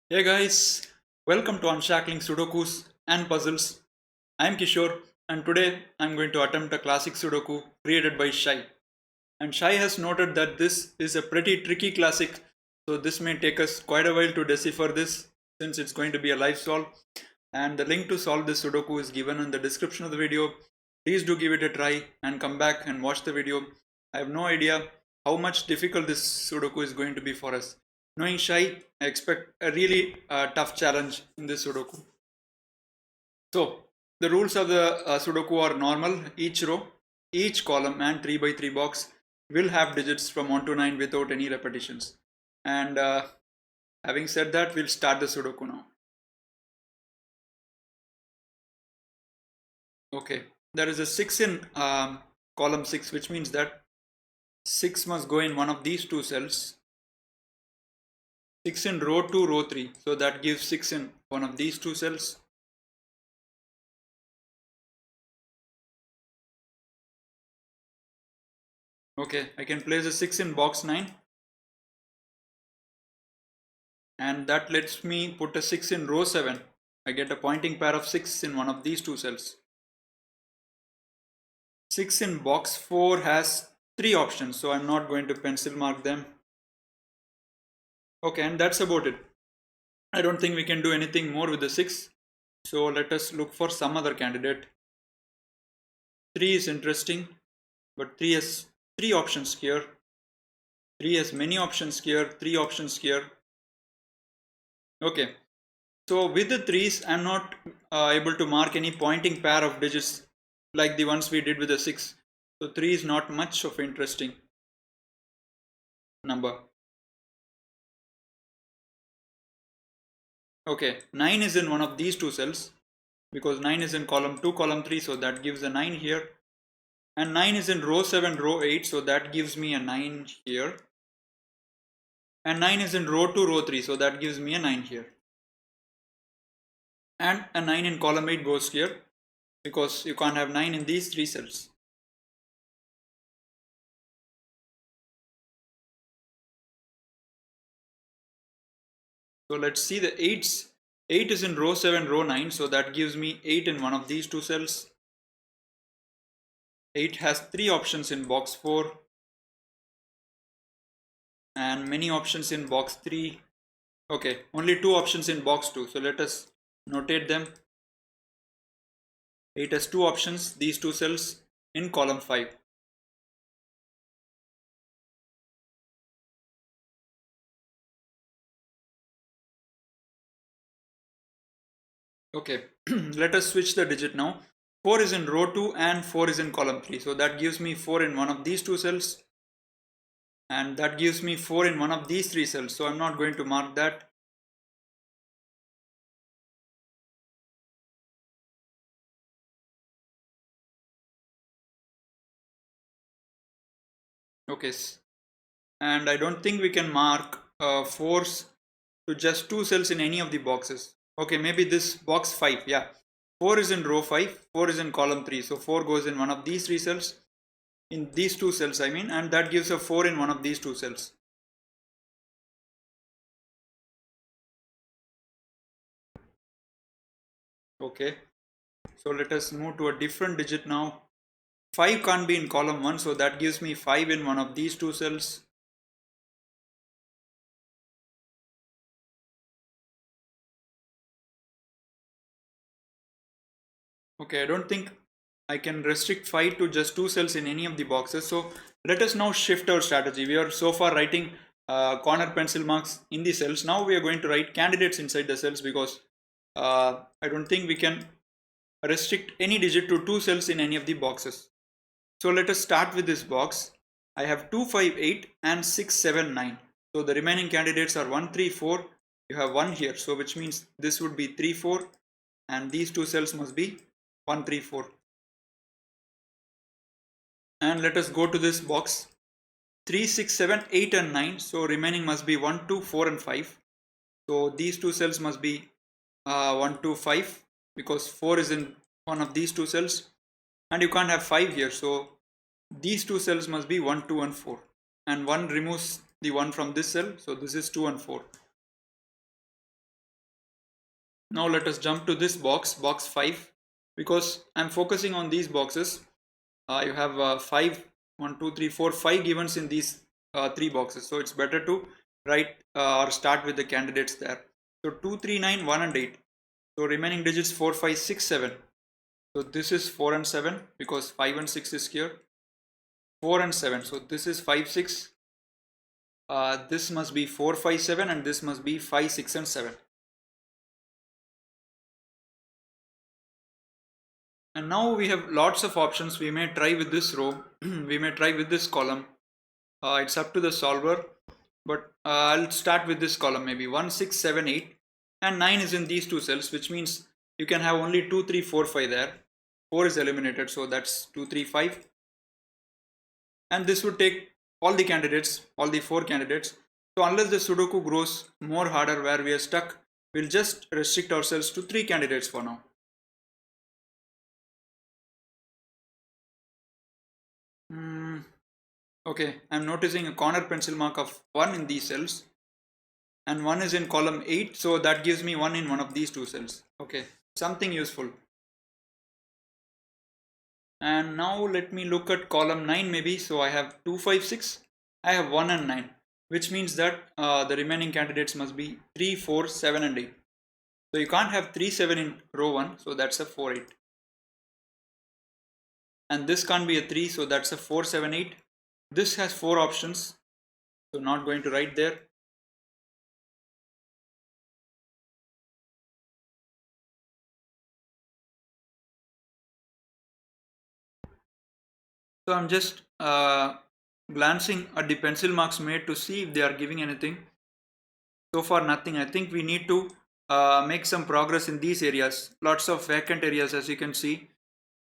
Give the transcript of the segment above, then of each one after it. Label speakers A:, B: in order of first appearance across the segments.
A: Hey guys, welcome to Unshackling Sudokus and Puzzles. I'm Kishore and today I'm going to attempt a classic Sudoku created by Shye. And Shye has noted that this is a pretty tricky classic, so this may take us quite a while to decipher this since it's going to be a live solve. And the link to solve this Sudoku is given in the description of the video. Please do give it a try and come back and watch the video. I have no idea how much difficult this Sudoku is going to be for us. Knowing Shye, I expect a really tough challenge in this Sudoku. So, the rules of the Sudoku are normal. Each row, each column and 3 by 3 box will have digits from 1 to 9 without any repetitions. And having said that, we'll start the Sudoku now. Okay, there is a 6 in column 6, which means that 6 must go in one of these two cells. 6 in row 2, row 3, so that gives 6 in one of these two cells. Okay, I can place a 6 in box 9, and that lets me put a 6 in row 7. I get a pointing pair of 6 in one of these two cells. 6 in box 4 has 3 options, so I'm not going to pencil mark them. Okay, and that's about it. I don't think we can do anything more with the 6, so let us look for some other candidate. 3 is interesting, but 3 has 3 options here. 3 has many options here, 3 options here. Okay, so with the 3's, I'm not able to mark any pointing pair of digits like the ones we did with the 6. So 3 is not much of an interesting number. Okay, 9 is in one of these two cells because 9 is in column 2, column 3, so that gives a 9 here. And 9 is in row 7, row 8, so that gives me a 9 here. And 9 is in row 2, row 3, so that gives me a 9 here. And a 9 in column 8 goes here because you can't have 9 in these 3 cells. So let's see the 8's. 8 is in row 7, row 9, so that gives me 8 in one of these two cells. 8 has 3 options in box 4 and many options in box 3. Okay, only 2 options in box 2, so let us notate them. 8 has 2 options, these two cells in column 5. Okay, let us switch the digit now. 4 is in row 2 and 4 is in column 3, so that gives me 4 in one of these two cells and that gives me 4 in one of these 3 cells, so I'm not going to mark that. Okay, and I don't think we can mark 4's to just 2 cells in any of the boxes. Okay, maybe this box 5, yeah. 4 is in row 5, 4 is in column 3, so 4 goes in one of these 3 cells, in these 2 cells I mean, and that gives a 4 in one of these 2 cells. Okay, so let us move to a different digit now. 5 can't be in column 1, so that gives me 5 in one of these 2 cells. Okay, I don't think I can restrict 5 to just 2 cells in any of the boxes. So let us now shift our strategy. We are so far writing corner pencil marks in the cells. Now we are going to write candidates inside the cells because I don't think we can restrict any digit to 2 cells in any of the boxes. So let us start with this box. I have 2, 5, 8 and 6, 7, 9. So the remaining candidates are 1, 3, 4. You have 1 here. So which means this would be 3, 4 and these two cells must be 1, 3, 4. And let us go to this box. 3, 6, 7, 8 and 9. So remaining must be 1, 2, 4 and 5. So these two cells must be 1, 2, 5 because 4 is in one of these two cells. And you can't have 5 here. So these two cells must be 1, 2 and 4. And 1 removes the 1 from this cell. So this is 2 and 4. Now let us jump to this box 5, because I'm focusing on these boxes. You have 5, 1, 2, 3, 4, 5 givens in these 3 boxes. So it's better to write or start with the candidates there. So 2, 3, 9, 1 and 8. So remaining digits 4, 5, 6, 7. So this is 4 and 7 because 5 and 6 is here. 4 and 7. So this is 5, 6. This must be 4, 5, 7 and this must be 5, 6 and 7. And now we have lots of options. We may try with this row, we may try with this column. It's up to the solver, but I'll start with this column maybe 1, 6, 7, 8 and 9 is in these two cells, which means you can have only 2, 3, 4, 5 there. 4 is eliminated, so that's 2, 3, 5. And this would take all the candidates, all the 4 candidates. So unless the Sudoku grows more harder where we are stuck, we'll just restrict ourselves to 3 candidates for now. Okay, I'm noticing a corner pencil mark of 1 in these cells and 1 is in column 8, so that gives me 1 in one of these 2 cells. Okay, something useful. And now let me look at column 9 maybe. So I have 2, 5, 6, I have 1 and 9, which means that the remaining candidates must be 3, 4, 7 and 8. So you can't have 3, 7 in row 1, so that's a 4, 8. And this can't be a 3, so that's a 4, 7, 8. This has 4 options, so not going to write there. So I'm just glancing at the pencil marks made to see if they are giving anything. So far nothing. I think we need to make some progress in these areas. Lots of vacant areas, as you can see.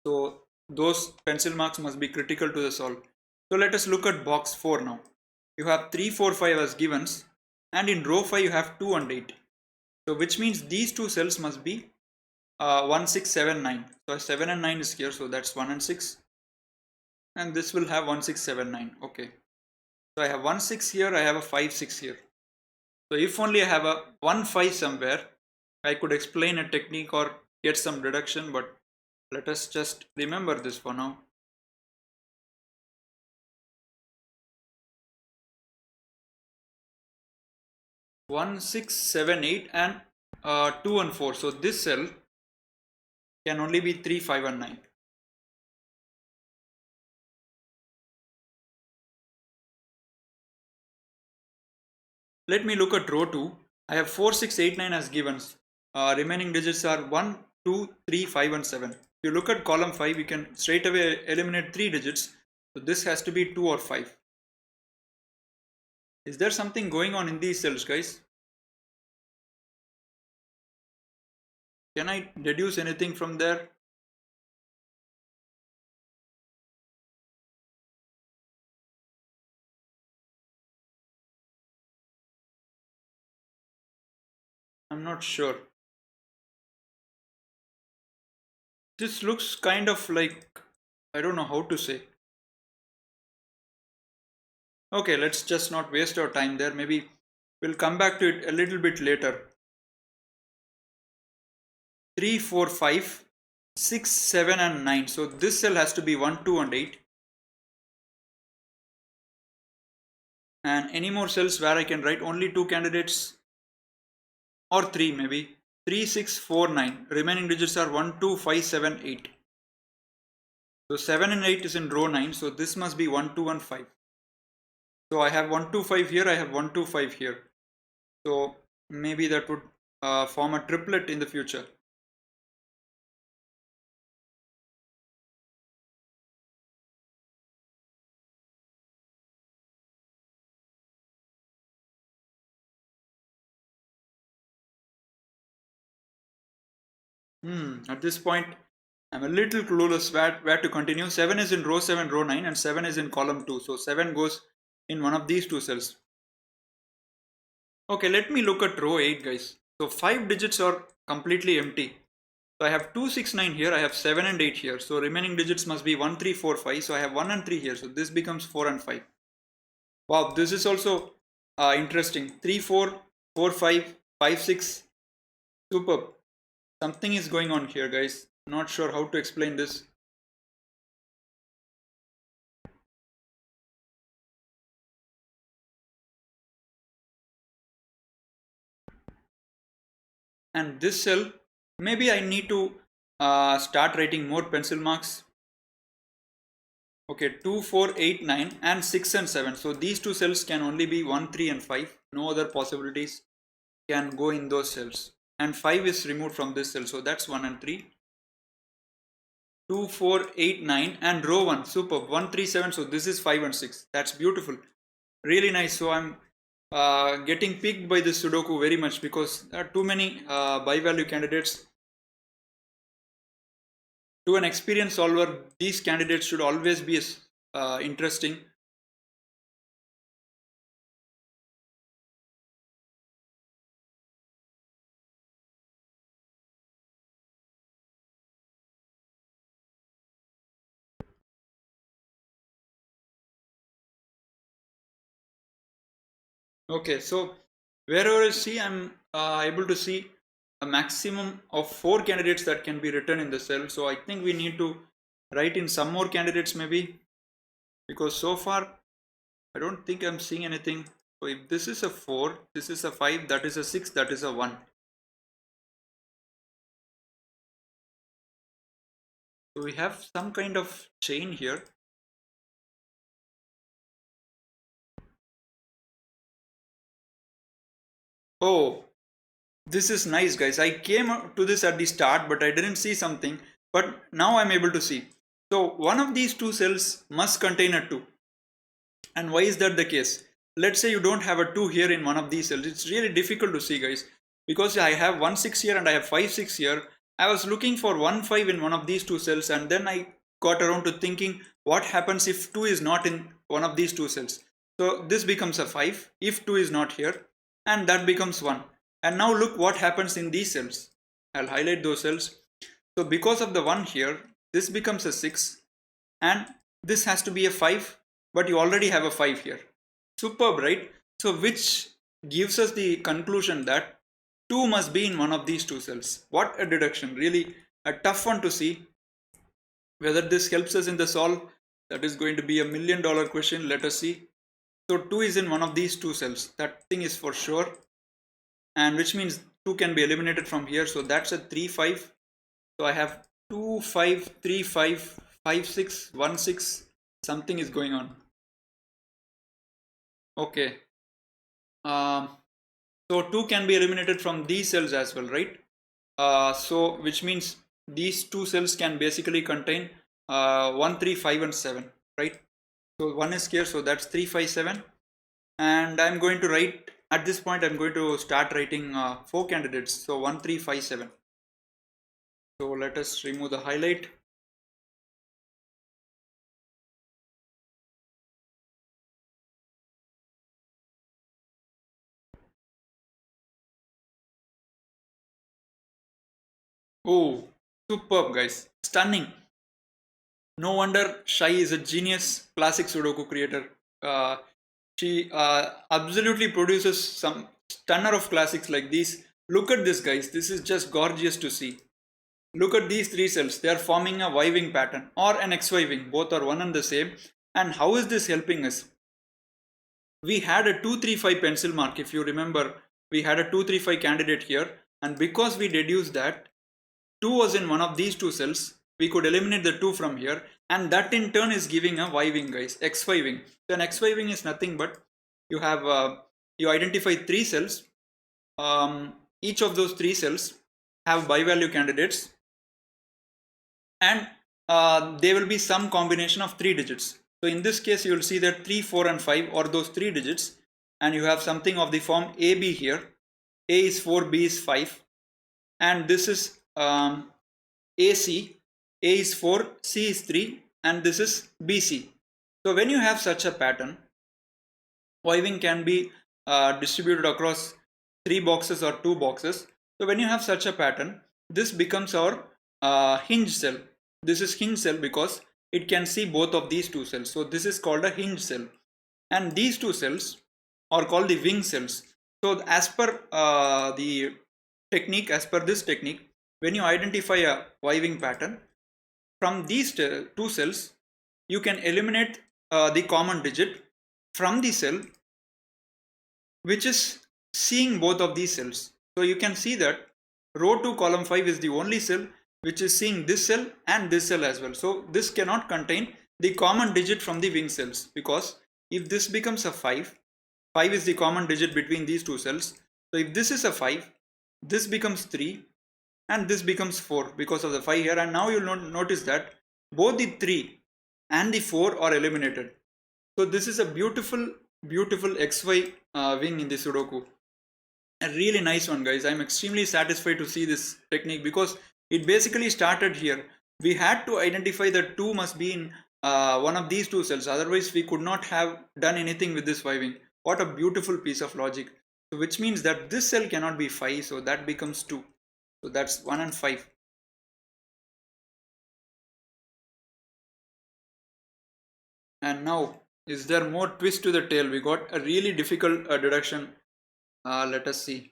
A: So those pencil marks must be critical to the solve. So let us look at box 4 now. You have 3, 4, 5 as givens, and in row 5 you have 2 and 8. So which means these two cells must be 1, 6, 7, 9. So 7 and 9 is here, so that's 1 and 6. And this will have 1, 6, 7, 9. Okay. So I have 1, 6 here, I have a 5, 6 here. So if only I have a 1, 5 somewhere, I could explain a technique or get some reduction, but let us just remember this for now. One, 6, 7, 8 and 2 and 4. So this cell can only be 3, 5 and 9. Let me look at row 2. I have 4, 6, 8, 9 as givens. Remaining digits are 1, 2, 3, 5 and 7. If you look at column 5, you can straight away eliminate 3 digits. So this has to be 2 or 5. Is there something going on in these cells, guys? Can I deduce anything from there? I'm not sure. This looks kind of like, I don't know how to say. Okay, let's just not waste our time there. Maybe we'll come back to it a little bit later. 3, 4, 5, 6, 7 and 9. So this cell has to be 1, 2 and 8. And any more cells where I can write only 2 candidates or 3 maybe. 3, 6, 4, 9. Remaining digits are 1, 2, 5, 7, 8. So 7 and 8 is in row 9. So this must be 1, 2 and 5. So I have 1, 2, 5 here. I have 1, 2, 5 here. So maybe that would form a triplet in the future. At this point, I'm a little clueless where to continue. 7 is in row 7, row 9 and 7 is in column 2. So 7 goes in one of these 2 cells. Okay, let me look at row 8, guys. So 5 digits are completely empty. So I have 2, 6, 9 here. I have 7 and 8 here. So remaining digits must be 1, 3, 4, 5. So I have 1 and 3 here. So this becomes 4 and 5. Wow, this is also interesting. 3, 4, 4, 5, 5, 6. Superb. Something is going on here, guys. Not sure how to explain this. And this cell, maybe I need to start writing more pencil marks. Okay, 2, 4, 8, 9 and 6 and 7. So these two cells can only be 1, 3 and 5. No other possibilities can go in those cells. And 5 is removed from this cell. So that's 1 and 3. 2, 4, 8, 9 and row 1. Superb. 1, 3, 7. So this is 5 and 6. That's beautiful. Really nice. So I'm getting picked by this Sudoku very much because there are too many by-value candidates. To an experienced solver, these candidates should always be interesting. Okay, so wherever I see, I'm able to see a maximum of 4 candidates that can be written in the cell. So I think we need to write in some more candidates maybe, because so far I don't think I'm seeing anything. So if this is a 4, this is a 5, that is a 6, that is a 1. So we have some kind of chain here. Oh, this is nice, guys. I came to this at the start, but I didn't see something. But now I'm able to see. So one of these two cells must contain a 2. And why is that the case? Let's say you don't have a 2 here in one of these cells. It's really difficult to see, guys. Because I have 1, 6 here and I have 5, 6 here. I was looking for 1, 5 in one of these two cells. And then I got around to thinking, what happens if 2 is not in one of these two cells? So this becomes a 5 if 2 is not here. And that becomes 1. And now look what happens in these cells. I'll highlight those cells. So because of the 1 here, this becomes a 6 and this has to be a 5, but you already have a 5 here. Superb, right? So which gives us the conclusion that 2 must be in one of these two cells. What a deduction. Really a tough one to see. Whether this helps us in the solve, that is going to be $1,000,000 question. Let us see. So 2 is in one of these two cells. That thing is for sure. And which means 2 can be eliminated from here. So that's a 3, 5. So I have 2, 5, 3, 5, 5, 6, 1, 6. Something is going on. Okay. So 2 can be eliminated from these cells as well, right? So which means these two cells can basically contain 1, 3, 5 and 7, right? So 1 is here, so that's 3, 5, 7. And I'm going to write, at this point I'm going to start writing 4 candidates. So 1, 3, 5, 7. So let us remove the highlight. Oh, superb, guys. Stunning. No wonder Shye is a genius classic Sudoku creator. She absolutely produces some stunner of classics like these. Look at this, guys. This is just gorgeous to see. Look at these 3 cells. They are forming a Y wing pattern or an XY wing. Both are one and the same. And how is this helping us? We had a 235 pencil mark. If you remember, we had a 235 candidate here. And because we deduced that 2 was in one of these two cells, we could eliminate the 2 from here, and that in turn is giving a Y wing, guys, XY wing. So an XY wing is nothing but you have you identify 3 cells. Each of those 3 cells have by-value candidates, and there will be some combination of 3 digits. So in this case, you will see that 3, 4 and 5 are those 3 digits, and you have something of the form AB here. A is 4, B is 5, and this is AC, A is 4, C is 3, and this is BC. So when you have such a pattern, Y wing can be distributed across 3 boxes or 2 boxes. So when you have such a pattern, this becomes our hinge cell. This is hinge cell because it can see both of these two cells. So this is called a hinge cell. And these two cells are called the wing cells. So as per the technique, as per this technique, when you identify a wiving pattern, from these two cells, you can eliminate the common digit from the cell which is seeing both of these cells. So you can see that row 2 column 5 is the only cell which is seeing this cell and this cell as well. So this cannot contain the common digit from the wing cells, because if this becomes a 5, 5 is the common digit between these two cells. So if this is a 5, this becomes 3 and this becomes 4 because of the 5 here, and now you'll notice that both the 3 and the 4 are eliminated. So this is a beautiful XY wing in the Sudoku. A really nice one, guys. I'm extremely satisfied to see this technique because it basically started here. We had to identify that 2 must be in one of these two cells, otherwise we could not have done anything with this viving. What a beautiful piece of logic. So which means that this cell cannot be 5, so that becomes 2. So that's 1 and 5. And now, is there more twist to the tail? We got a really difficult deduction. Let us see.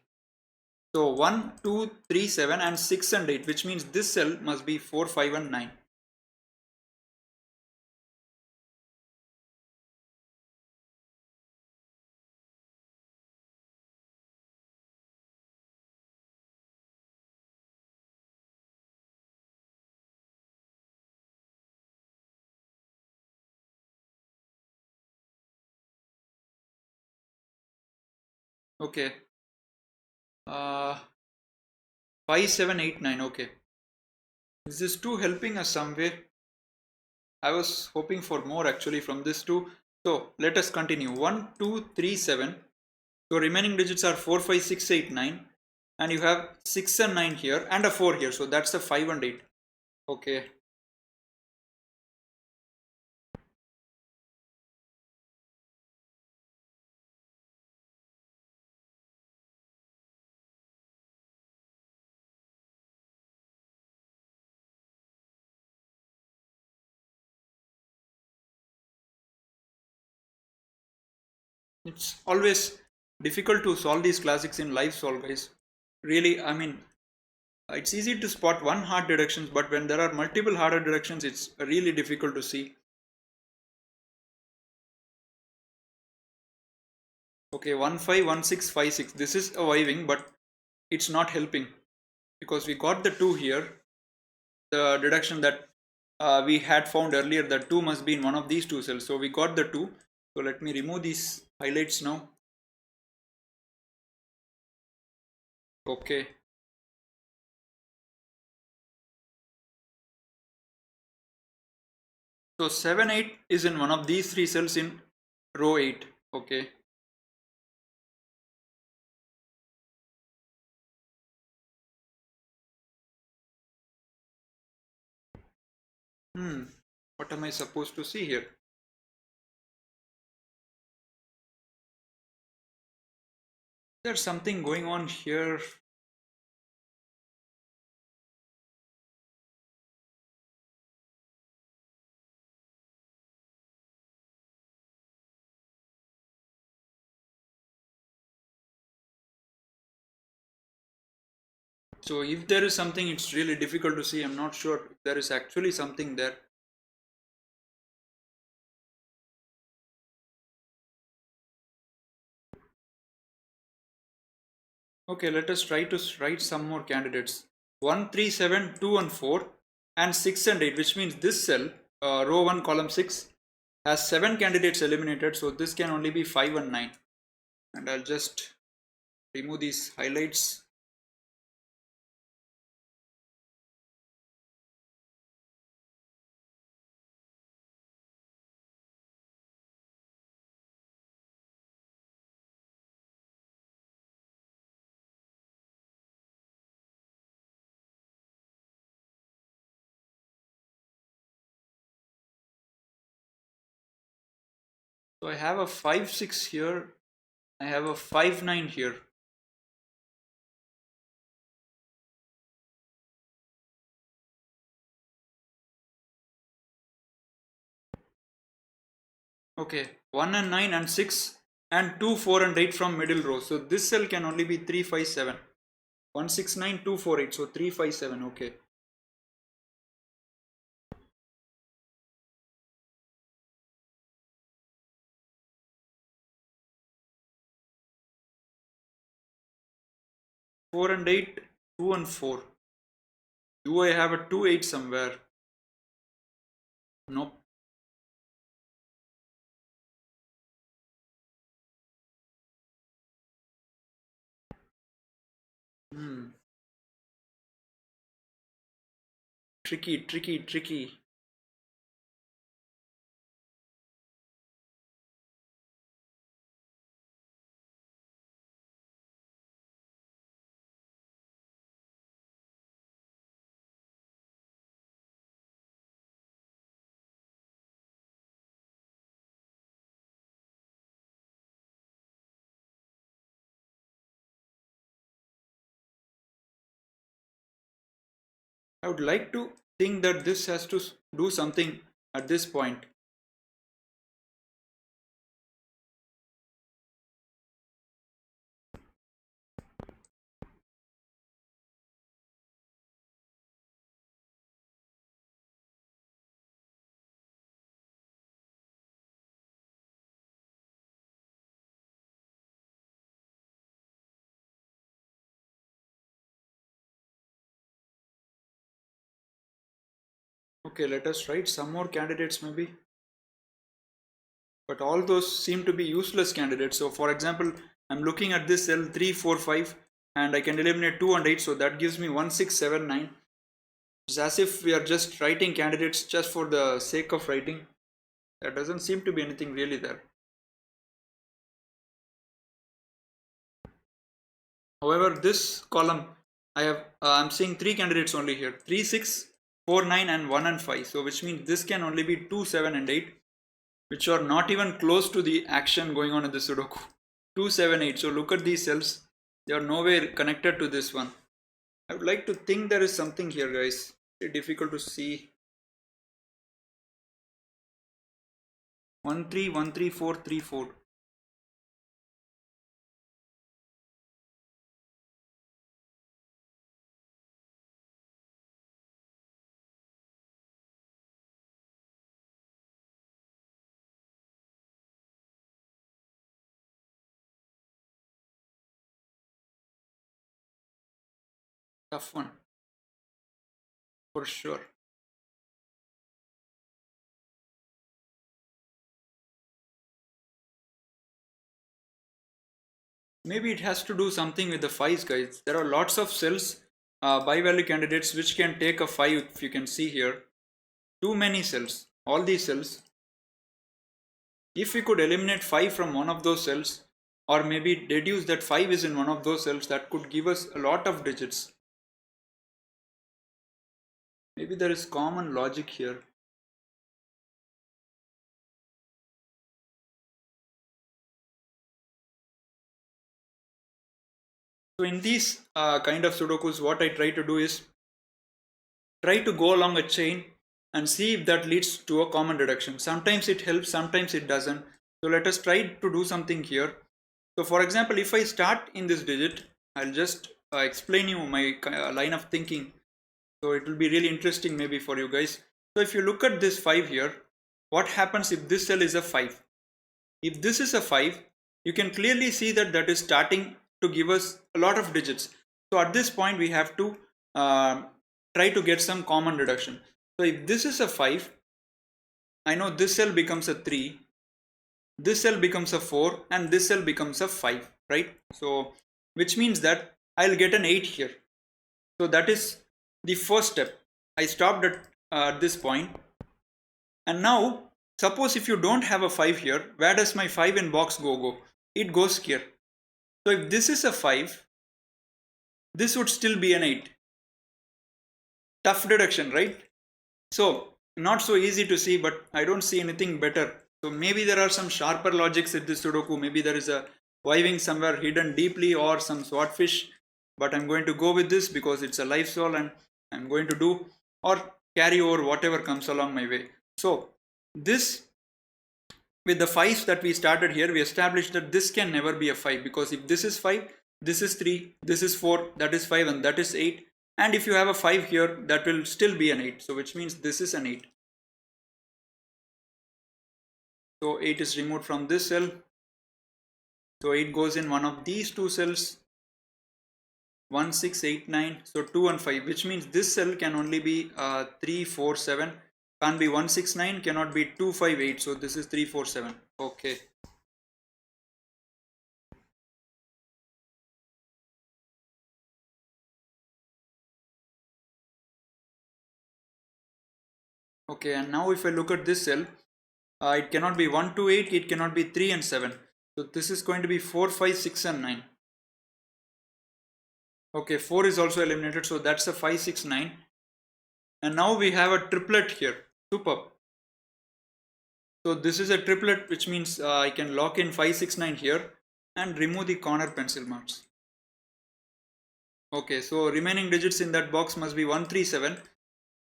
A: So 1, 2, 3, 7 and 6 and 8, which means this cell must be 4, 5 and 9. Okay. 5, 7, 8, 9. Okay. Is this 2 helping us some way? I was hoping for more actually from this 2. So let us continue. 1, 2, 3, 7. So remaining digits are 4, 5, 6, 8, 9. And you have 6 and 9 here and a 4 here. So that's the 5 and 8. Okay. It's always difficult to solve these classics in live solve, guys. Really, I mean, it's easy to spot one hard deductions, but when there are multiple harder deductions, it's really difficult to see. Okay, 1, 5, 1, 6, 5, 6. This is a viving, but it's not helping because we got the 2 here. The deduction that we had found earlier, that 2 must be in one of these two cells. So we got the 2. So let me remove these highlights now. Okay. So 7, 8 is in one of these three cells in row 8. Okay. What am I supposed to see here? There's something going on here. So if there is something, it's really difficult to see. I'm not sure if there is actually something there. Okay, let us try to write some more candidates. 1, 3, 7, 2 and 4 and 6 and 8, which means this cell, row 1 column 6, has 7 candidates eliminated. So this can only be 5 and 9. And I'll just remove these highlights. So I have a 5, 6 here. I have a 5, 9 here. Okay, 1 and 9 and 6 and 2, 4 and 8 from middle row. So this cell can only be 3, 5, 7. 169248, so 357, okay. Four and eight, 2 and 4. Do I have a 2 8 somewhere? Nope. Hmm. Tricky, tricky, tricky. I would like to think that this has to do something at this point. Okay, let us write some more candidates maybe. But all those seem to be useless candidates. So for example, I'm looking at this cell 3, 4, 5 and I can eliminate 2 and 8. So that gives me 1, 6, 7, 9. It's as if we are just writing candidates just for the sake of writing. There doesn't seem to be anything really there. However, this column, I'm seeing 3 candidates only here. 3, 6, 4, 9 and 1 and 5. So which means this can only be 2, 7 and 8. Which are not even close to the action going on in the Sudoku. 2, 7, 8. So look at these cells. They are nowhere connected to this one. I would like to think there is something here, guys. Very difficult to see. 1, 3, 1, 3, 4, 3, 4. Tough one. For sure. Maybe it has to do something with the 5s, guys. There are lots of cells, by-value candidates, which can take a 5, if you can see here. Too many cells. All these cells. If we could eliminate 5 from one of those cells, or maybe deduce that 5 is in one of those cells, that could give us a lot of digits. Maybe there is common logic here. So in these kind of Sudokus, what I try to do is try to go along a chain and see if that leads to a common deduction. Sometimes it helps, sometimes it doesn't. So let us try to do something here. So for example, if I start in this digit, I'll just explain you my line of thinking. So it will be really interesting maybe for you guys. So if you look at this 5 here, what happens if this cell is a 5? If this is a 5, you can clearly see that that is starting to give us a lot of digits. So at this point we have to uh, try to get some common reduction. So if this is a 5, I know this cell becomes a 3, this cell becomes a 4 and this cell becomes a 5, right? So which means that I'll get an 8 here. So that is the first step. I stopped at this point. And now suppose if you don't have a 5 here, where does my 5 in box go? It goes here. So if this is a 5, this would still be an 8. Tough deduction, right? So not so easy to see, but I don't see anything better. So maybe there are some sharper logics in this Sudoku. Maybe there is a wiving somewhere hidden deeply or some swordfish. But I'm going to go with this because it's a life solve and I'm going to do or carry over whatever comes along my way. So this, with the 5s that we started here, we established that this can never be a 5 because if this is 5, this is 3, this is 4, that is 5, and that is 8. And if you have a 5 here, that will still be an 8. So which means this is an 8. So 8 is removed from this cell. So 8 goes in one of these two cells. 1, 6, 8, 9. So 2 and 5, which means this cell can only be 3, 4, 7. Can't be 1, 6, 9. Cannot be 2, 5, 8. So this is 3, 4, 7. Okay. Okay, and now if I look at this cell, it cannot be 1, 2, 8. It cannot be 3 and 7. So this is going to be 4, 5, 6 and 9. Okay, 4 is also eliminated. So that's a 5, 6, 9. And now we have a triplet here. Superb. So this is a triplet, which means I can lock in 5, 6, 9 here and remove the corner pencil marks. Okay, so remaining digits in that box must be 1, 3, 7.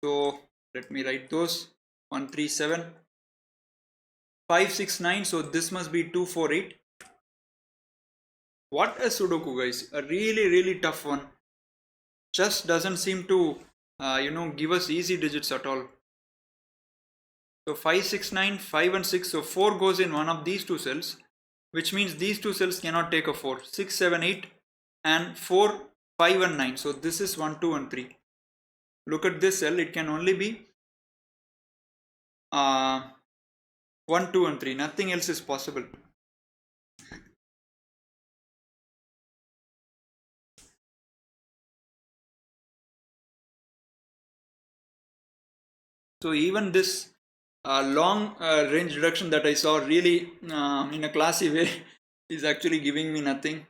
A: So let me write those. 1, 3, 7. 5, 6, 9. So this must be 2, 4, 8. What a Sudoku, guys. A really tough one. Just doesn't seem to give us easy digits at all. So 5, 6, 9, 5 and 6. So 4 goes in one of these two cells, which means these two cells cannot take a 4. 6, 7, 8 and 4, 5 and 9. So this is 1, 2 and 3. Look at this cell. It can only be 1, 2 and 3. Nothing else is possible. So even this long range reduction that I saw really in a classy way is actually giving me nothing.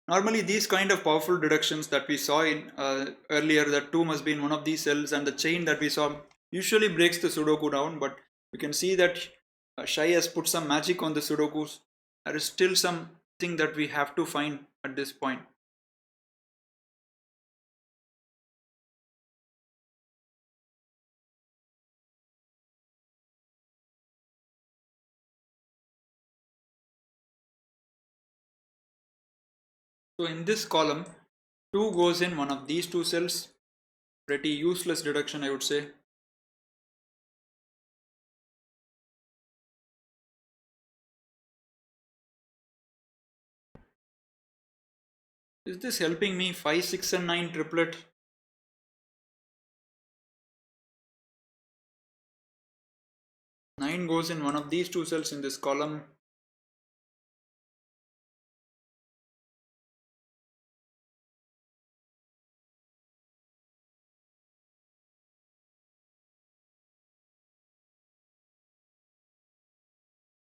A: Normally these kind of powerful deductions that we saw in earlier, that 2 must be in one of these cells, and the chain that we saw usually breaks the Sudoku down, but you can see that Shye has put some magic on the Sudokus. There is still something that we have to find at this point. So in this column, 2 goes in one of these two cells. Pretty useless deduction, I would say. Is this helping me? 5, 6 and 9 triplet. Nine goes in one of these two cells in this column.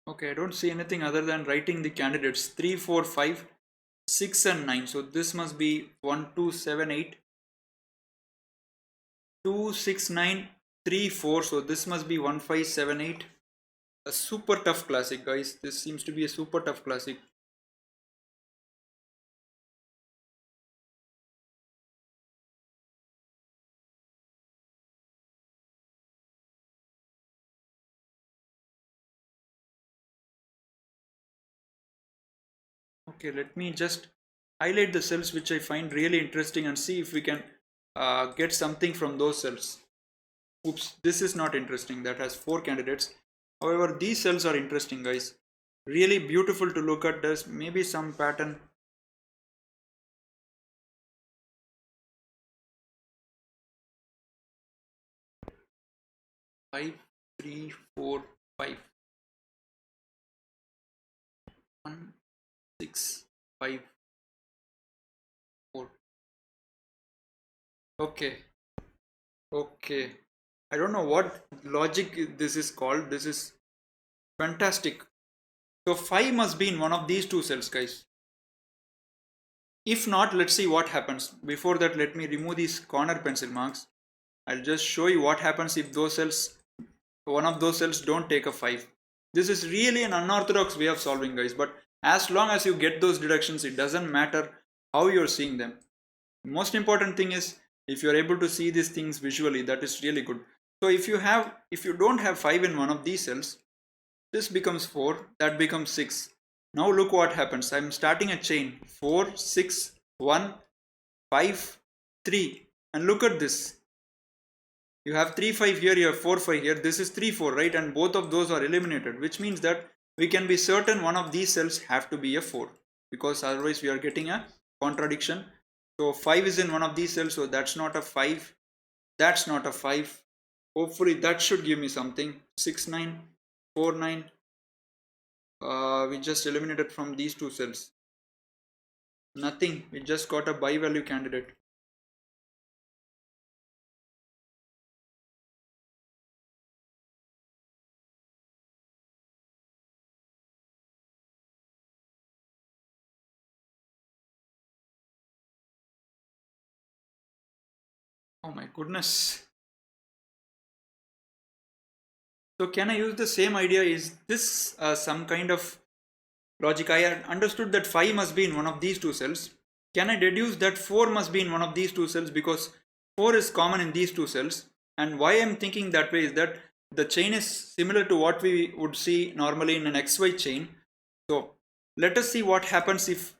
A: Okay, I don't see anything other than writing the candidates 3, 4, 5, 6 and 9. So this must be 1, 2, 7, 8, 2, 6, 9, 3, 4. So this must be 1, 5, 7, 8. A super tough classic, guys. This seems to be a super tough classic. Okay, let me just highlight the cells which I find really interesting and see if we can get something from those cells. Oops, this is not interesting. That has 4 candidates. However, these cells are interesting, guys. Really beautiful to look at. There's maybe some pattern. Five, 3, 4, 5. 1, 6, 5, 4. Okay. Okay. I don't know what logic this is called. This is fantastic. So 5 must be in one of these two cells, guys. If not, let's see what happens. Before that, let me remove these corner pencil marks. I'll just show you what happens if those cells, one of those cells don't take a 5. This is really an unorthodox way of solving, guys, but as long as you get those deductions, it doesn't matter how you're seeing them. The most important thing is if you're able to see these things visually, that is really good. So if you don't have 5 in one of these cells, this becomes 4, that becomes 6. Now look what happens. I am starting a chain 4, 6, 1, 5, 3, and look at this. You have 3, 5 here, you have 4, 5 here. This is 3, 4, right? And both of those are eliminated, which means that we can be certain one of these cells have to be a 4, because otherwise we are getting a contradiction. So 5 is in one of these cells, so that's not a 5. That's not a 5. Hopefully that should give me something. 6, 9, 4, 9. We just eliminated from these two cells. Nothing. We just got a bi-value candidate. Oh my goodness. So can I use the same idea? Is this some kind of logic? I understood that 5 must be in one of these two cells. Can I deduce that 4 must be in one of these two cells, because 4 is common in these two cells? And why I'm thinking that way is that the chain is similar to what we would see normally in an XY chain. So let us see what happens if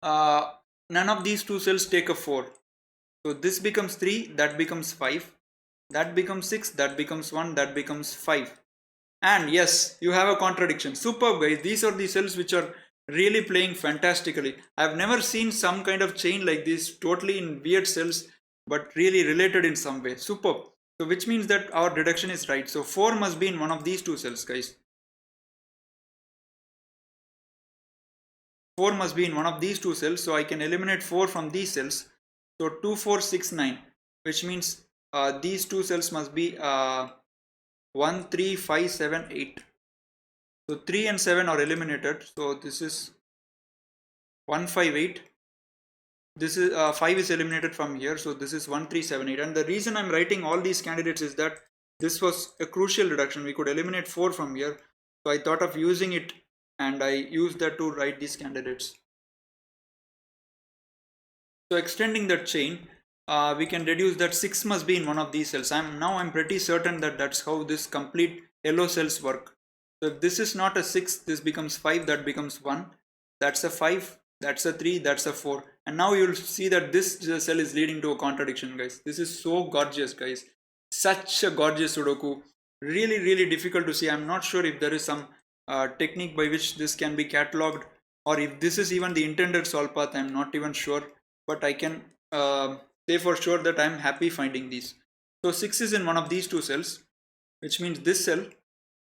A: none of these two cells take a 4. So this becomes 3, that becomes 5, that becomes 6, that becomes 1, that becomes 5. And yes, you have a contradiction. Superb, guys. These are the cells which are really playing fantastically. I've never seen some kind of chain like this, totally in weird cells, but really related in some way. Superb. So which means that our deduction is right. So 4 must be in one of these two cells, guys. 4 must be in one of these two cells. So I can eliminate 4 from these cells. So 2, 4, 6, 9, which means these two cells must be 1, 3, 5, 7, 8. So 3 and 7 are eliminated. So this is 1, 5, 8. This is 5 is eliminated from here. So this is 1, 3, 7, 8. And the reason I'm writing all these candidates is that this was a crucial reduction. We could eliminate 4 from here. So I thought of using it, and I used that to write these candidates. So extending that chain, we can deduce that 6 must be in one of these cells. I'm pretty certain that that's how this complete yellow cells work. So if this is not a 6, this becomes 5, that becomes 1, that's a 5, that's a 3, that's a 4. And now you'll see that this cell is leading to a contradiction, guys. This is so gorgeous, guys. Such a gorgeous Sudoku. Really, really difficult to see. I'm not sure if there is some technique by which this can be catalogued, or if this is even the intended solve path. I'm not even sure, but I can say for sure that I'm happy finding these. So 6 is in one of these two cells, which means this cell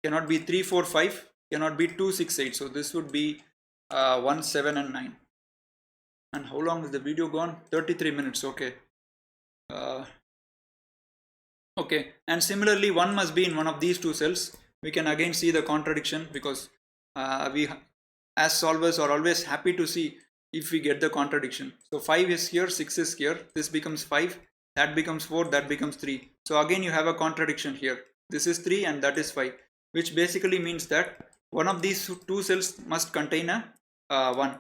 A: cannot be 3, 4, 5, cannot be 2, 6, 8. So this would be 1, 7 and 9. And how long is the video gone? 33 minutes. Okay. Okay, and similarly 1 must be in one of these two cells. We can again see the contradiction, because we as solvers are always happy to see if we get the contradiction. So 5 is here, 6 is here, this becomes 5, that becomes 4, that becomes 3. So again you have a contradiction here. This is 3 and that is 5, which basically means that one of these two cells must contain a 1.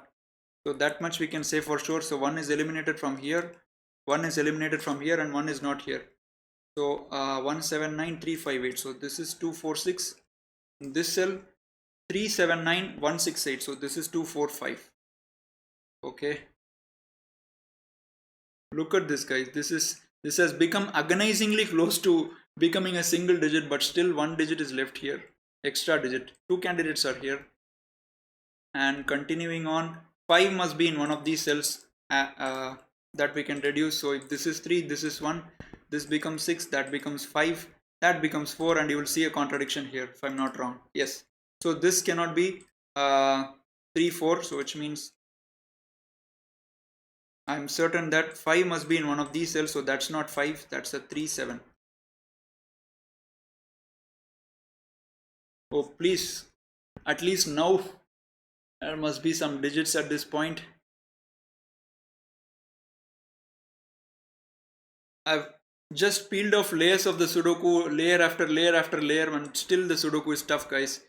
A: So that much we can say for sure. So 1 is eliminated from here, 1 is eliminated from here, and 1 is not here. So 179358. So this is 246. This cell 379168. So this is 245. Okay. Look at this, guys. This has become agonizingly close to becoming a single digit, but still one digit is left here. Extra digit. Two candidates are here. And continuing on, 5 must be in one of these cells that we can reduce. So if this is 3, this is 1, this becomes 6, that becomes 5, that becomes 4, and you will see a contradiction here if I'm not wrong. Yes. So this cannot be 3, 4, so which means I'm certain that 5 must be in one of these cells. So that's not 5, that's a 3, 7. Oh, please, at least now there must be some digits at this point. I've just peeled off layers of the Sudoku, layer after layer after layer, and still the Sudoku is tough, guys.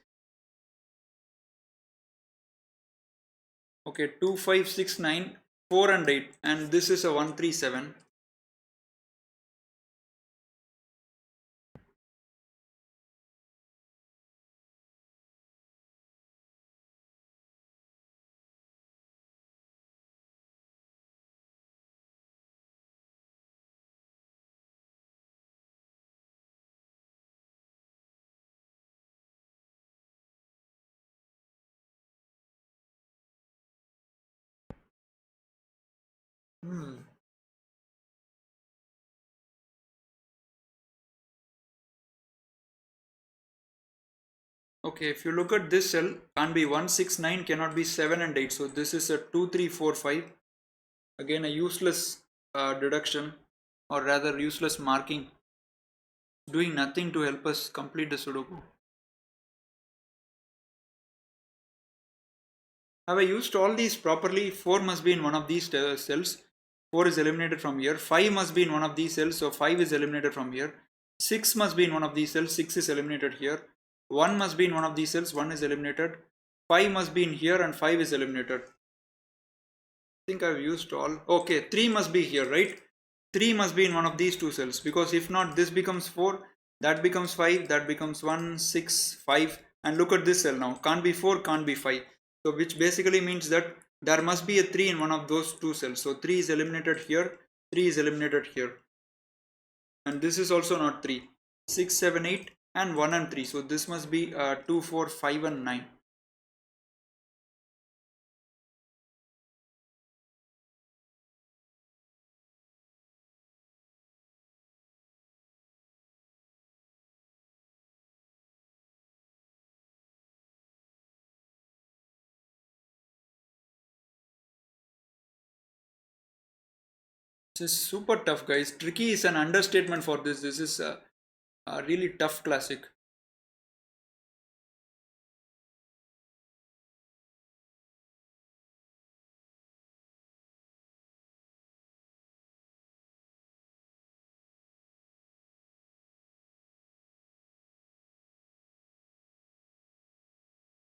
A: Okay, 2, 5, 6, 9, 4 and 8, and this is a 1, 3, 7. Hmm. Okay, if you look at this cell, can't be 169, cannot be 7 and 8. So this is a 2, 3, 4, 5. Again, a useless deduction, or rather useless marking, doing nothing to help us complete the Sudoku. Have I used all these properly? 4 must be in one of these cells. 4 is eliminated from here. 5 must be in one of these cells. So 5 is eliminated from here. 6 must be in one of these cells. 6 is eliminated here. 1 must be in one of these cells. 1 is eliminated. 5 must be in here and 5 is eliminated. Think I've used all. Okay, 3 must be here, right? 3 must be in one of these two cells, because if not, this becomes 4, that becomes 5, that becomes 1, 6, 5. And look at this cell now. Can't be 4, can't be 5. So which basically means that there must be a 3 in one of those two cells. So 3 is eliminated here, 3 is eliminated here. And this is also not 3. 6, 7, 8 and 1 and 3. So this must be 2, 4, 5 and 9. This is super tough, guys. Tricky is an understatement for this. This is a really tough classic.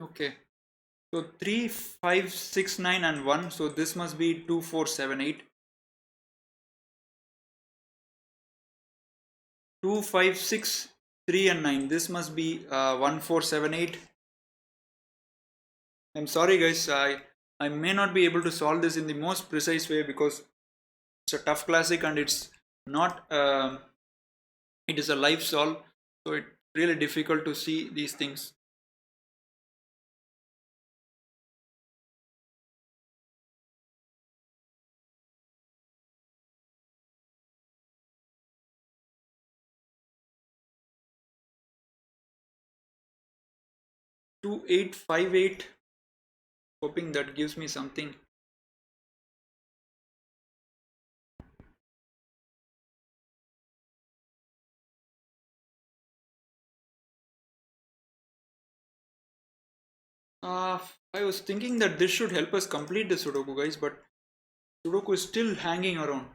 A: Okay, so 3, 5, 6, 9 and 1. So this must be 2, 4, 7, 8. 2, 5, 6, 3 and 9. This must be 1, 4, 7, 8. I'm sorry guys, I may not be able to solve this in the most precise way because it's a tough classic and it's not, it is a live solve. So it's really difficult to see these things. Two, 8, 5, 8. Hoping that gives me something. I was thinking that this should help us complete the Sudoku, guys, but Sudoku is still hanging around.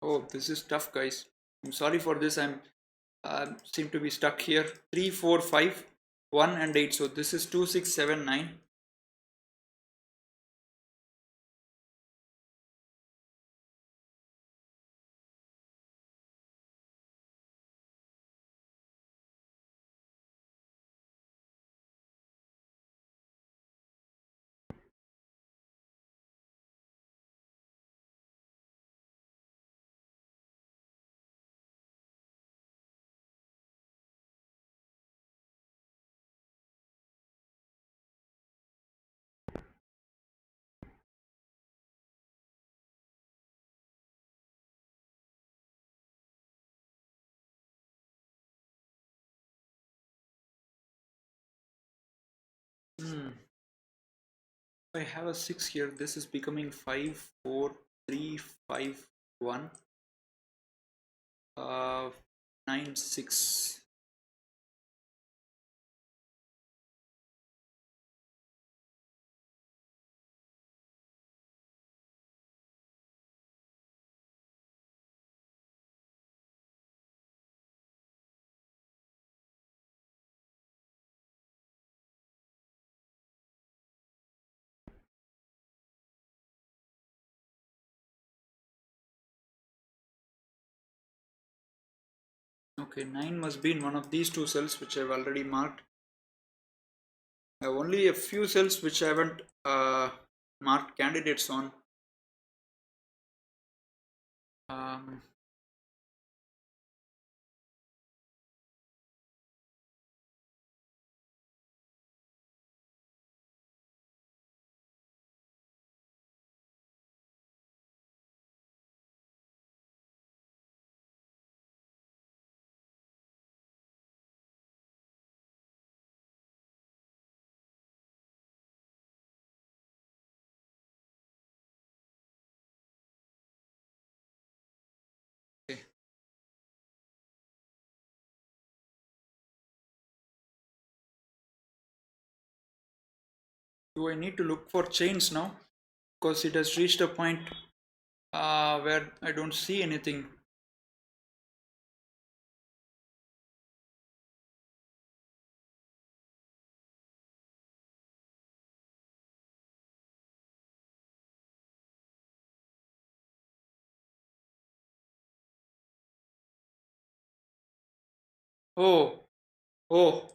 A: Oh, this is tough, guys. I'm sorry for this. I'm seem to be stuck here. 3, 4, 5, 1 and 8. So this is 2, 6, 7, 9. Hmm. I have a 6 here. This is becoming 5, 4, 3, 5, 1, 9, 6. Okay, 9 must be in one of these two cells which I've already marked. I have only a few cells which I haven't marked candidates on. Um, okay. Do I need to look for chains now? Because it has reached a point where I don't see anything. Oh, oh,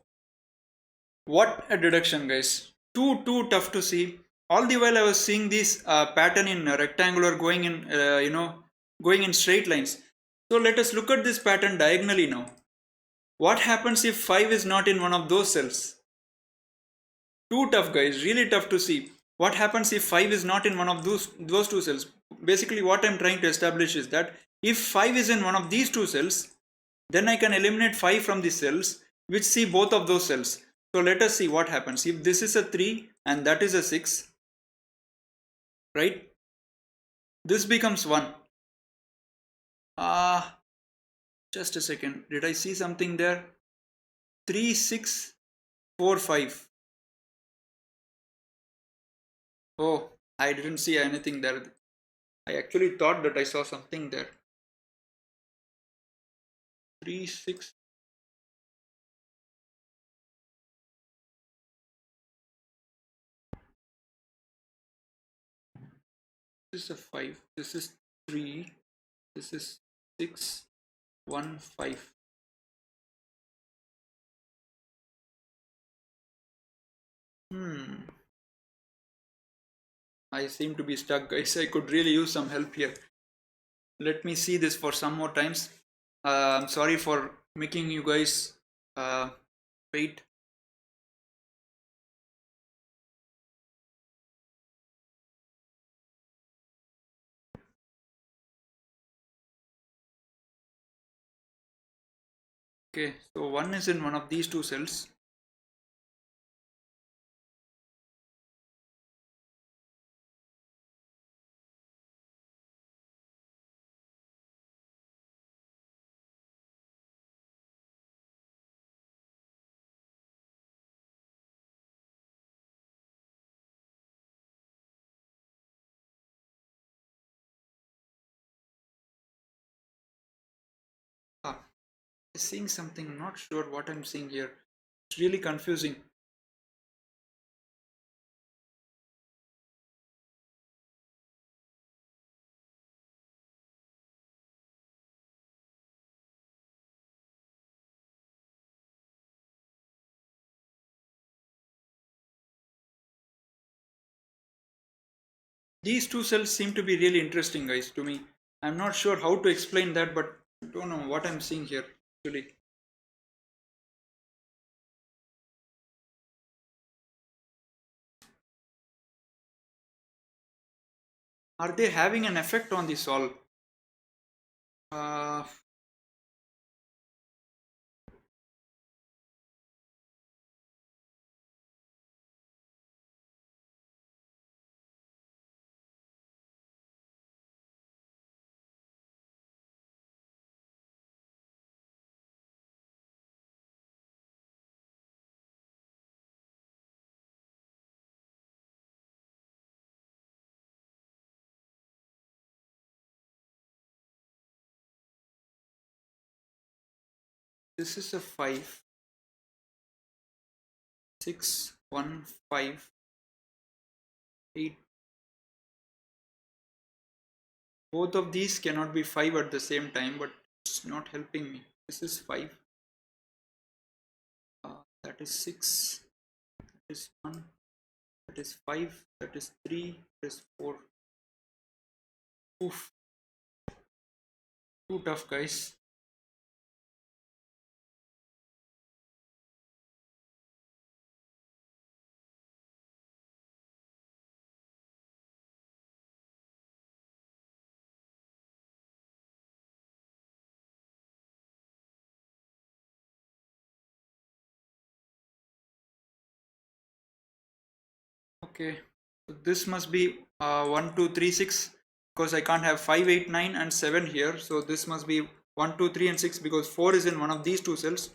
A: what a deduction, guys. Too tough to see. All the while I was seeing this pattern in rectangular going in, going in straight lines. So let us look at this pattern diagonally now. What happens if 5 is not in one of those cells? Too tough, guys. Really tough to see. What happens if 5 is not in one of those two cells? Basically, what I'm trying to establish is that if 5 is in one of these two cells, then I can eliminate 5 from the cells which see both of those cells. So let us see what happens. If this is a 3 and that is a 6, right? This becomes 1. Ah, just a second. Did I see something there? 3, 6, 4, 5. Oh, I didn't see anything there. I actually thought that I saw something there. 3, 6. This is a 5. This is 3. This is 6, 1, 5. I seem to be stuck, guys. I could really use some help here. Let me see this for some more times. I'm sorry for making you guys wait. Okay, so 1 is in one of these two cells. Ah, I'm seeing something, not sure what I'm seeing here. It's really confusing. These two cells seem to be really interesting, guys, to me. I'm not sure how to explain that, but I don't know what I'm seeing here, actually. Are they having an effect on the solve? Uh, this is a 5, 6, 1, 5, 8. Both of these cannot be 5 at the same time, but it's not helping me. This is 5. That is 6. That is 1. That is 5. That is 3. That is 4. Oof. Too tough, guys. Okay. So this must be 1, 2, 3, 6, because I can't have 5, 8, 9 and 7 here. So this must be 1, 2, 3 and 6 because 4 is in one of these two cells.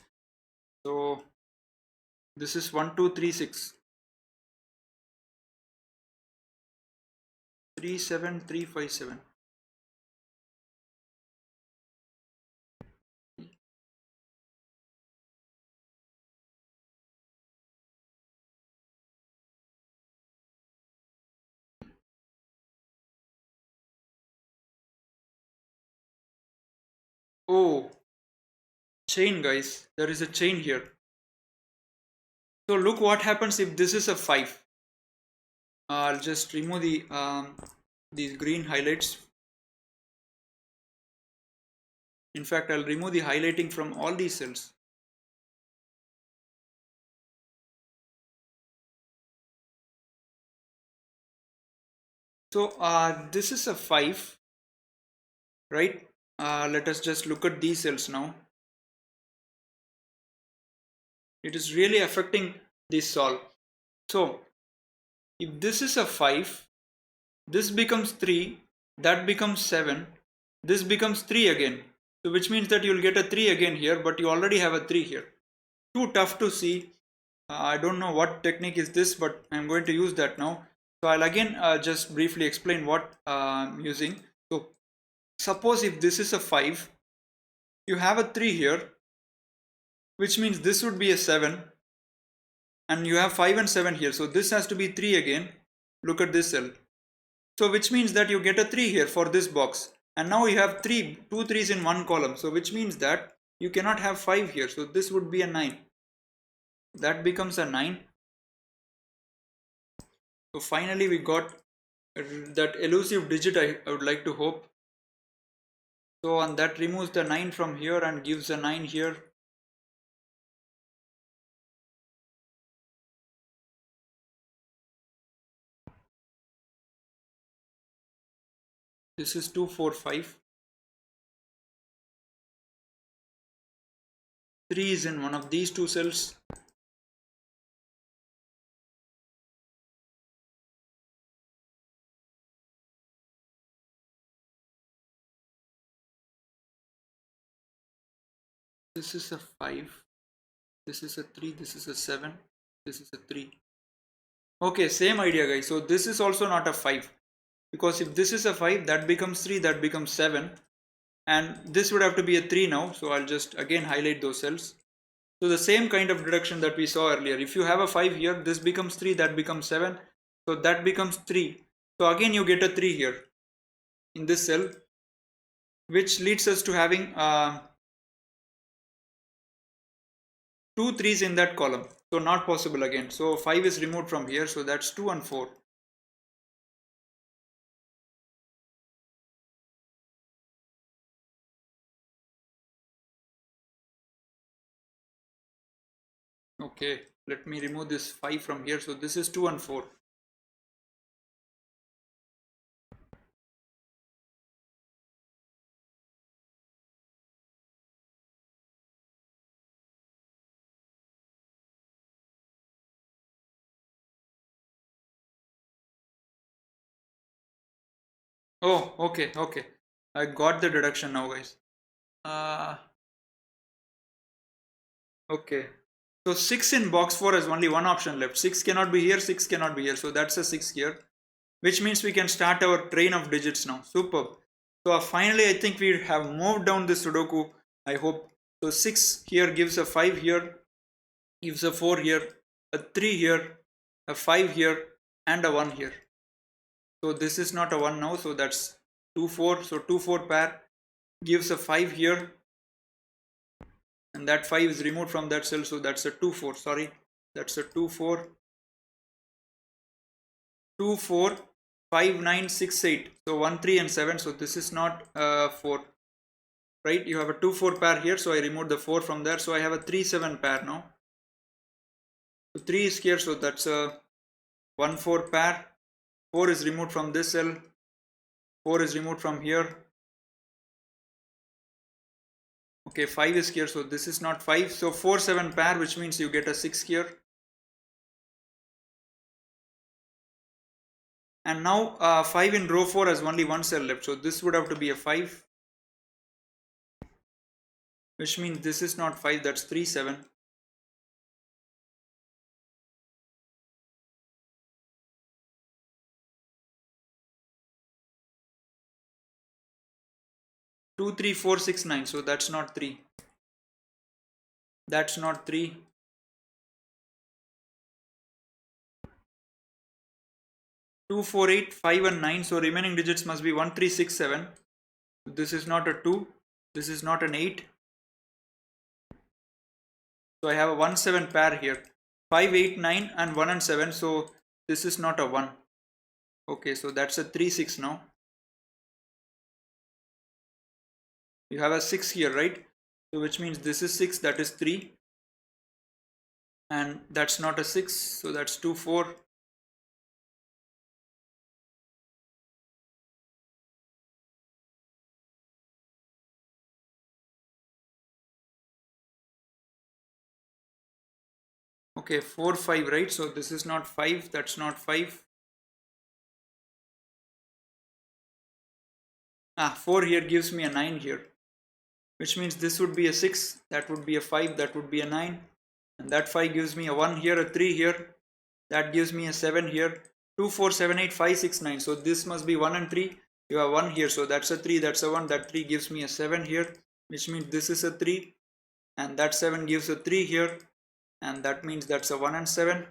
A: So this is 1, 2, 3, 6. 3, 7, 3, 5, 7. Oh, chain, guys. There is a chain here. So look what happens if this is a 5. I'll just remove these green highlights. In fact, I'll remove the highlighting from all these cells. So this is a 5, right? Let us just look at these cells now. It is really affecting this solve. So if this is a 5, this becomes 3, that becomes 7, this becomes 3 again. So which means that you'll get a 3 again here, but you already have a 3 here. Too tough to see. I don't know what technique is this, but I'm going to use that now. So I'll again just briefly explain what I'm using. So suppose if this is a 5, you have a 3 here, which means this would be a 7, and you have 5 and 7 here, so this has to be 3 again. Look at this cell. So which means that you get a 3 here for this box, and now you have two threes in one column, so which means that you cannot have 5 here, so this would be a 9. That becomes a 9. So finally we got that elusive digit, I would like to hope. So and that removes the 9 from here and gives a 9 here. This is 2, 4, 5. 3 is in one of these two cells. This is a 5. This is a 3. This is a 7. This is a 3. Okay, same idea, guys. So this is also not a 5, because if this is a 5, that becomes 3, that becomes 7, and this would have to be a 3 now. So I'll just again highlight those cells. So the same kind of deduction that we saw earlier. If you have a 5 here, this becomes 3, that becomes 7, so that becomes 3. So again you get a 3 here in this cell, which leads us to having 2 3s in that column. So not possible again. So 5 is removed from here, so that's 2 and 4. Okay, let me remove this 5 from here. So this is 2 and 4. Oh, okay, okay. I got the deduction now, guys. Uh, okay. So 6 in box 4 has only one option left. 6 cannot be here, 6 cannot be here. So that's a 6 here, which means we can start our train of digits now. Superb. So finally, I think we have moved down the Sudoku. I hope. So 6 here gives a 5 here, gives a 4 here, a 3 here, a 5 here, and a 1 here. So this is not a 1 now, so that's 2 4. So 2 4 pair gives a 5 here, and that 5 is removed from that cell, so that's a 2 4. Sorry, that's a 2 4 2 4 5 9 6 8. So 1 3 and 7. So this is not 4, right? You have a 2 4 pair here, so I removed the 4 from there, so I have a 3 7 pair now. So 3 is here, so that's a 1 4 pair. 4 is removed from this cell, 4 is removed from here. Okay, 5 is here, so this is not 5. So 4 7 pair, which means you get a 6 here. And now 5 in row 4 has only one cell left, so this would have to be a 5, which means this is not 5, that's 3 7. 2 3 4 6 9, so that's not 3, that's not 3. 2 4 8 5 and 9, so remaining digits must be 1 3 6 7. This is not a 2, this is not an 8, so I have a 1 7 pair here. 5 8 9 and 1 and 7, so this is not a 1. Okay, so that's a 3 6 now. You have a 6 here, right? So which means this is 6, that is 3, and that's not a 6, so that's 2 4. Okay, 4 5, right? So this is not 5, that's not 5. 4 here gives me a 9 here, which means this would be a 6, that would be a 5, that would be a 9, and that 5 gives me a 1 here, a 3 here, that gives me a 7 here. 2 4 7 8 5 6 9, so this must be 1 and 3. You have 1 here, so that's a 3, that's a 1, that 3 gives me a 7 here, which means this is a 3, and that 7 gives a 3 here, and that means that's a 1 and 7.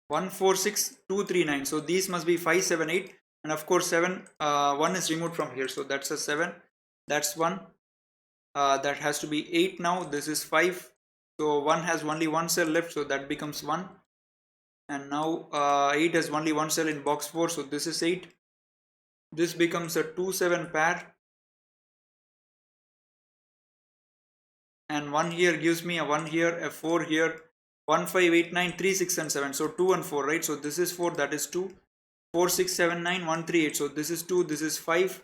A: 1 4 6 2 3 9, so these must be 5 7 8, and of course 7 1 is removed from here, so that's a 7, that's 1, that has to be 8 now. This is 5, so 1 has only one cell left, so that becomes 1, and now 8 has only one cell in box 4, so this is 8. This becomes a 2 7 pair, and 1 here gives me a 1 here, a 4 here, 1 5 8 9 3 6 and 7, so 2 and 4, right? So this is 4, that is 2, 4 6 7 9 1 3 8, so this is 2, this is 5,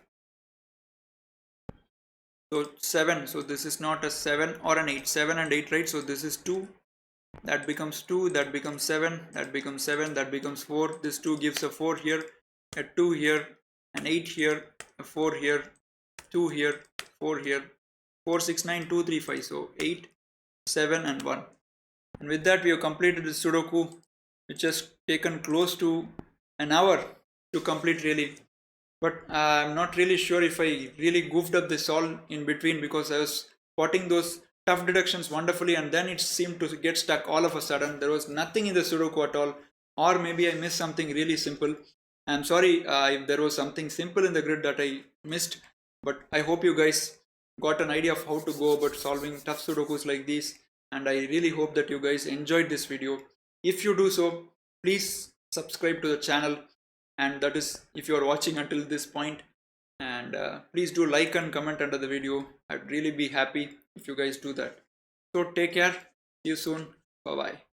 A: so 7, so this is not a 7 or an 8, 7 and 8, right? So this is 2, that becomes 2, that becomes 7, that becomes 7, that becomes 4, this 2 gives a 4 here, a 2 here, an 8 here, a 4 here, 2 here, 4 here, 4 6 9 2 3 5, so 8 7 and 1. And with that we have completed the Sudoku, which has taken close to an hour to complete really, but I'm not really sure if I really goofed up this all in between, because I was spotting those tough deductions wonderfully, and then it seemed to get stuck all of a sudden. There was nothing in the Sudoku at all, or maybe I missed something really simple. I'm sorry if there was something simple in the grid that I missed, but I hope you guys got an idea of how to go about solving tough Sudokus like these, and I really hope that you guys enjoyed this video. If you do so, please subscribe to the channel, and that is if you are watching until this point, and please do like and comment under the video. I'd really be happy if you guys do that. So take care, see you soon, bye bye.